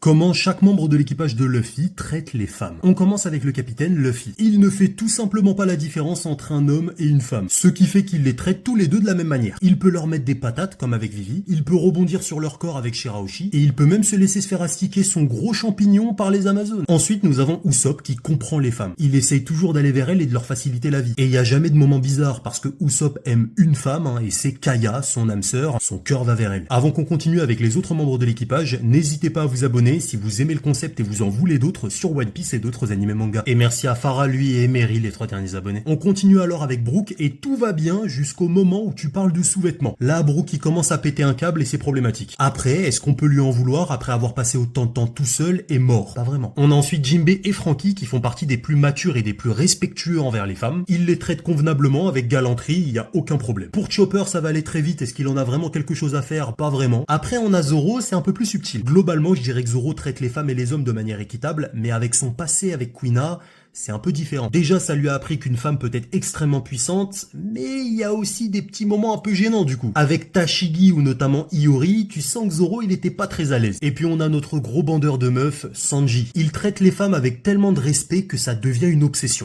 Comment chaque membre de l'équipage de Luffy traite les femmes. On commence avec le capitaine Luffy. Il ne fait tout simplement pas la différence entre un homme et une femme, ce qui fait qu'il les traite tous les deux de la même manière. Il peut leur mettre des patates comme avec Vivi, il peut rebondir sur leur corps avec Shirahoshi, et il peut même se laisser se faire astiquer son gros champignon par les Amazones. Ensuite, nous avons Usopp qui comprend les femmes. Il essaye toujours d'aller vers elles et de leur faciliter la vie. Et il n'y a jamais de moment bizarre parce que Usopp aime une femme, et c'est Kaya, son âme sœur, son cœur va vers elle. Avant qu'on continue avec les autres membres de l'équipage, n'hésitez pas à vous abonner si vous aimez le concept et vous en voulez d'autres sur One Piece et d'autres animés manga. Et merci à Farah, lui, et Emery, les 3 derniers abonnés. On continue alors avec Brook et tout va bien jusqu'au moment où tu parles de sous-vêtements. Là, Brook il commence à péter un câble et c'est problématique. Après, est-ce qu'on peut lui en vouloir après avoir passé autant de temps tout seul et mort? Pas vraiment. On a ensuite Jinbe et Franky qui font partie des plus matures et des plus respectueux envers les femmes. Ils les traitent convenablement avec galanterie, il y a aucun problème. Pour Chopper, ça va aller très vite. Est-ce qu'il en a vraiment quelque chose à faire? Pas vraiment. Après, on a Zoro, c'est un peu plus subtil. Globalement, je dirais que Zoro traite les femmes et les hommes de manière équitable, mais avec son passé avec Kuina, c'est un peu différent. Déjà, ça lui a appris qu'une femme peut être extrêmement puissante, mais il y a aussi des petits moments un peu gênants du coup. Avec Tashigi ou notamment Iori, tu sens que Zoro il était pas très à l'aise. Et puis on a notre gros bandeur de meufs, Sanji. Il traite les femmes avec tellement de respect que ça devient une obsession.